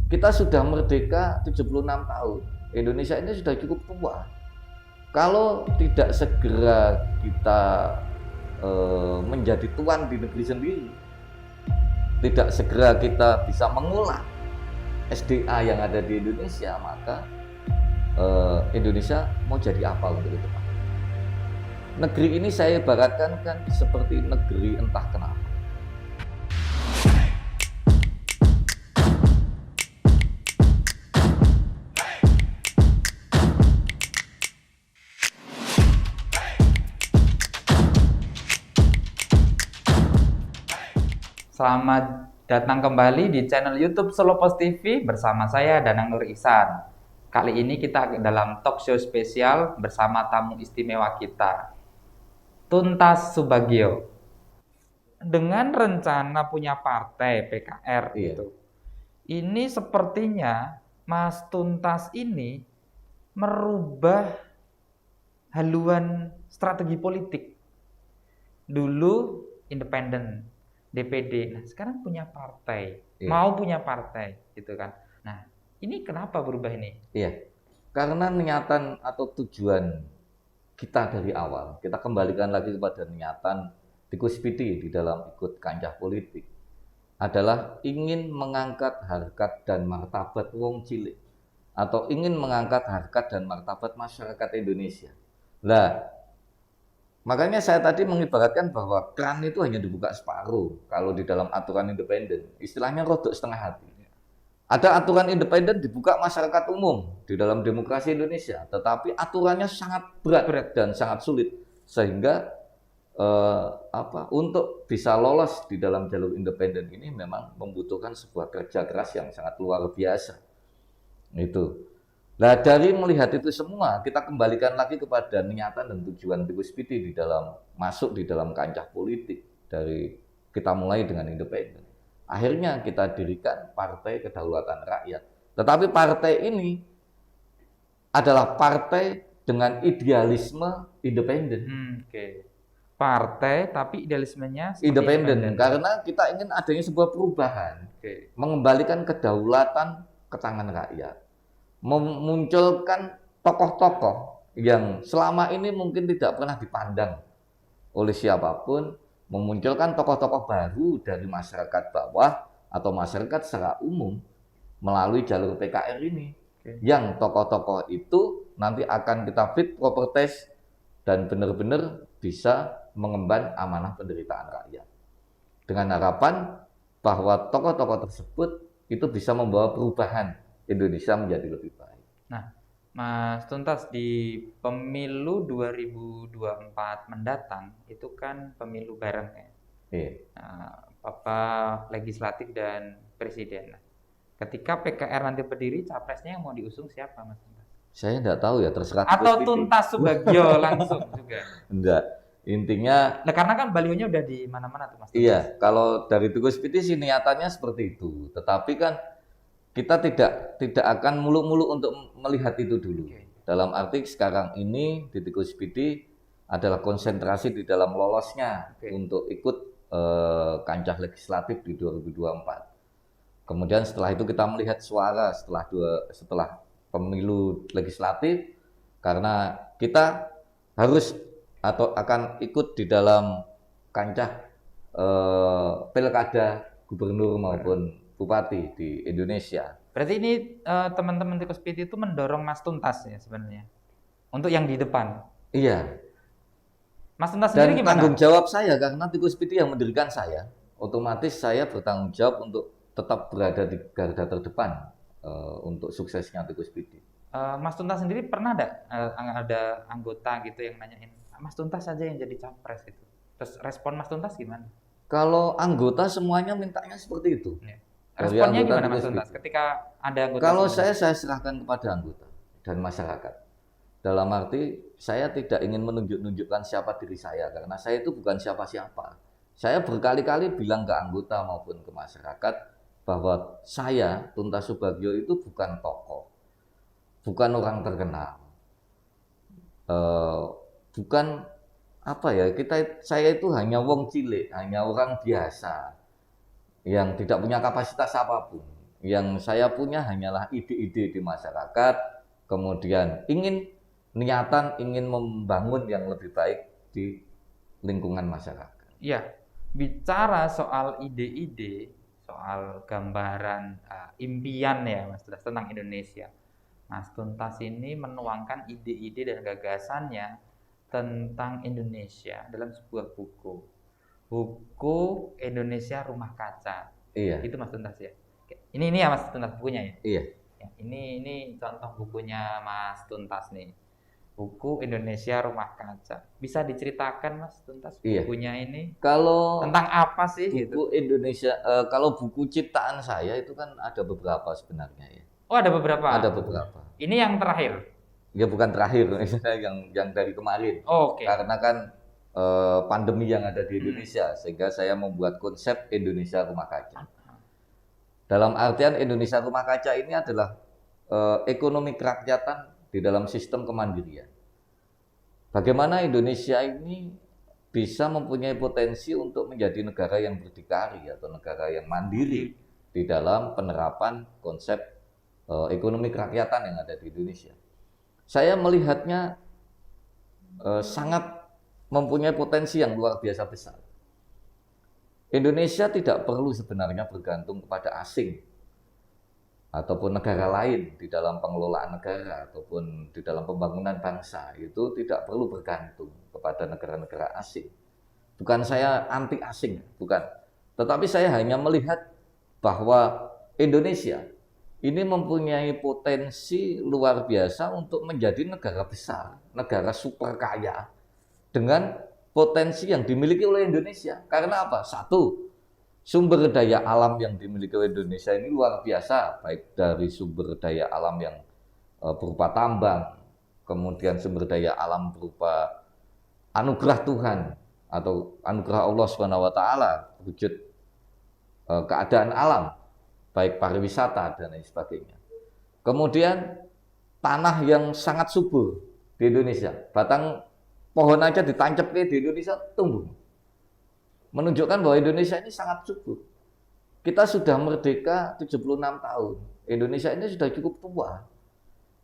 kita sudah merdeka 76 tahun. Indonesia ini sudah cukup tua. Kalau tidak segera kita menjadi tuan di negeri sendiri, tidak segera kita bisa mengolah SDA yang ada di Indonesia, maka Indonesia mau jadi apa untuk itu, Pak? Negeri ini saya ibaratkan kan seperti negeri entah kenapa. Selamat datang kembali di channel YouTube Solopos TV bersama saya Danang Nur Ihsan. Kali ini kita dalam talk show spesial bersama tamu istimewa kita, Tuntas Subagio. Dengan rencana punya partai PKR gitu. Ini sepertinya Mas Tuntas ini merubah haluan strategi politik. Dulu independen, DPD, nah sekarang punya partai, mau punya partai gitu kan. Nah ini kenapa berubah ini? Iya, karena niatan atau tujuan kita dari awal, kita kembalikan lagi kepada niatan Tikus Pidi di dalam ikut kancah politik, adalah ingin mengangkat harkat dan martabat wong cilik, atau ingin mengangkat harkat dan martabat masyarakat Indonesia. Lah, makanya saya tadi mengibaratkan bahwa keran itu hanya dibuka separuh kalau di dalam aturan independen. Istilahnya rodok setengah hati. Ada aturan independen dibuka masyarakat umum di dalam demokrasi Indonesia, tetapi aturannya sangat berat dan sangat sulit, sehingga untuk bisa lolos di dalam jalur independen ini memang membutuhkan sebuah kerja keras yang sangat luar biasa. Itu. Nah, dari melihat itu semua, kita kembalikan lagi kepada niatan dan tujuan Tikus Pidi di dalam masuk di dalam kancah politik. Dari kita mulai dengan independen. Akhirnya kita dirikan Partai Kedaulatan Rakyat. Tetapi partai ini adalah partai dengan idealisme independen. Partai tapi idealismenya independen. Karena kita ingin adanya sebuah perubahan. Mengembalikan kedaulatan ke tangan rakyat. Memunculkan tokoh-tokoh yang selama ini mungkin tidak pernah dipandang oleh siapapun, memunculkan tokoh-tokoh baru dari masyarakat bawah atau masyarakat secara umum melalui jalur PKR ini. Yang tokoh-tokoh itu nanti akan kita fit proper test dan benar-benar bisa mengemban amanah penderitaan rakyat. Dengan harapan bahwa tokoh-tokoh tersebut itu bisa membawa perubahan Indonesia menjadi lebih baik. Nah, Mas Tuntas, di pemilu 2024 mendatang itu kan pemilu bareng ya. Legislatif dan presiden. Nah, ketika PKR nanti berdiri, capresnya yang mau diusung siapa, Mas Tuntas? Saya enggak tahu ya, terserah. Atau Tuntas Subagio langsung juga? Enggak. Intinya, nah, karena kan balionya udah di mana-mana tuh, Mas Tuntas. Iya, kalau dari Tikus Pidi sih niatannya seperti itu. Tetapi kan kita tidak akan muluk-muluk untuk melihat itu dulu. Dalam arti sekarang ini di Tikus Pidi adalah konsentrasi di dalam lolosnya untuk ikut kancah legislatif di 2024. Kemudian setelah itu kita melihat suara setelah pemilu legislatif, karena kita harus atau akan ikut di dalam kancah pilkada gubernur maupun bupati di Indonesia. Berarti ini teman-teman Tikus Pidi itu mendorong Mas Tuntas ya sebenarnya untuk yang di depan. Iya. Mas Tuntas sendiri gimana? Tanggung jawab saya karena Tikus Pidi yang mendirikan saya, otomatis saya bertanggung jawab untuk tetap berada di garda terdepan untuk suksesnya Tikus Pidi. Mas Tuntas sendiri pernah ada anggota gitu yang nanyain Mas Tuntas saja yang jadi capres gitu. Terus respon Mas Tuntas gimana? Kalau anggota semuanya mintanya seperti itu. Responnya gimana Mas Tuntas ketika ada anggota? Kalau saya serahkan kepada anggota dan masyarakat. Dalam arti saya tidak ingin menunjukkan siapa diri saya, karena saya itu bukan siapa-siapa. Saya berkali-kali bilang ke anggota maupun ke masyarakat bahwa saya, Tuntas Subagio, itu bukan tokoh, bukan orang terkenal, bukan saya itu hanya wong cilik, hanya orang biasa yang tidak punya kapasitas apapun, Yang saya punya hanyalah ide-ide di masyarakat, kemudian ingin membangun yang lebih baik di lingkungan masyarakat. Iya, bicara soal ide-ide, soal gambaran impian ya Mas Tuntas tentang Indonesia. Mas Tuntas ini menuangkan ide-ide dan gagasannya tentang Indonesia dalam sebuah buku. Buku Indonesia Rumah Kaca. Iya. Itu Mas Tuntas ya. Ini ya Mas Tuntas bukunya ya. Iya. Ya, ini contoh bukunya Mas Tuntas nih. Buku Indonesia Rumah Kaca. Bisa diceritakan Mas Tuntas bukunya ini? Kalau tentang apa sih buku gitu? Indonesia, kalau buku ciptaan saya itu kan ada beberapa sebenarnya ya. Oh, ada beberapa. Ada beberapa. Ini yang terakhir. Ya bukan terakhir, yang dari kemarin. Oh, oke. Karena kan pandemi yang ada di Indonesia, sehingga saya membuat konsep Indonesia Rumah Kaca. Dalam artian Indonesia Rumah Kaca ini adalah ekonomi kerakyatan di dalam sistem kemandirian. Bagaimana Indonesia ini bisa mempunyai potensi untuk menjadi negara yang berdikari atau negara yang mandiri di dalam penerapan konsep ekonomi kerakyatan yang ada di Indonesia. Saya melihatnya sangat mempunyai potensi yang luar biasa besar. Indonesia tidak perlu sebenarnya bergantung kepada asing ataupun negara lain di dalam pengelolaan negara ataupun di dalam pembangunan bangsa. Itu tidak perlu bergantung kepada negara-negara asing. Bukan saya anti asing, bukan. Tetapi saya hanya melihat bahwa Indonesia ini mempunyai potensi luar biasa untuk menjadi negara besar, negara super kaya dengan potensi yang dimiliki oleh Indonesia. Karena apa? Satu, sumber daya alam yang dimiliki oleh Indonesia ini luar biasa, baik dari sumber daya alam yang berupa tambang, kemudian sumber daya alam berupa anugerah Tuhan atau anugerah Allah SWT, wujud keadaan alam, baik pariwisata dan lain sebagainya. Kemudian tanah yang sangat subur di Indonesia, batang pohon aja ditancap di Indonesia tumbuh. Menunjukkan bahwa Indonesia ini sangat subur. Kita sudah merdeka 76 tahun. Indonesia ini sudah cukup tua.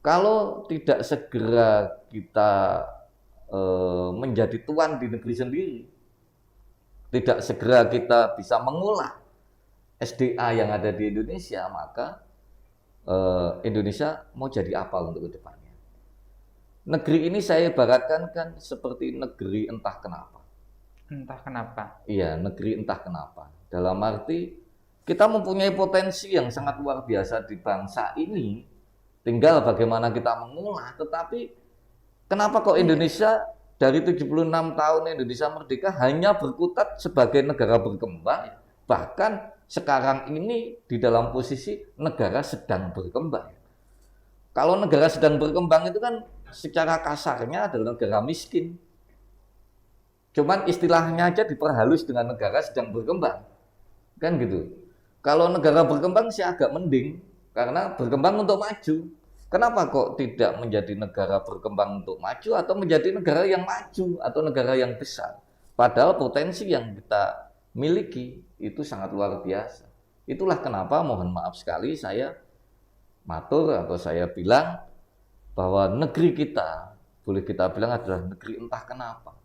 Kalau tidak segera kita menjadi tuan di negeri sendiri, tidak segera kita bisa mengolah SDA yang ada di Indonesia, maka Indonesia mau jadi apa untuk ke depannya? Negeri ini saya ibaratkan kan seperti negeri entah kenapa. Entah kenapa. Iya, negeri entah kenapa. Dalam arti kita mempunyai potensi yang sangat luar biasa di bangsa ini. Tinggal bagaimana kita mengolah. Tetapi kenapa kok Indonesia dari 76 tahun Indonesia merdeka hanya berkutat sebagai negara berkembang, bahkan sekarang ini di dalam posisi negara sedang berkembang. Kalau negara sedang berkembang itu kan secara kasarnya adalah negara miskin. Cuman istilahnya aja diperhalus dengan negara sedang berkembang. Kan gitu. Kalau negara berkembang sih agak mending, karena berkembang untuk maju. Kenapa kok tidak menjadi negara berkembang untuk maju atau menjadi negara yang maju atau negara yang besar? Padahal potensi yang kita miliki itu sangat luar biasa. Itulah kenapa mohon maaf sekali saya matur atau saya bilang bahwa negeri kita, boleh kita bilang adalah negeri entah kenapa.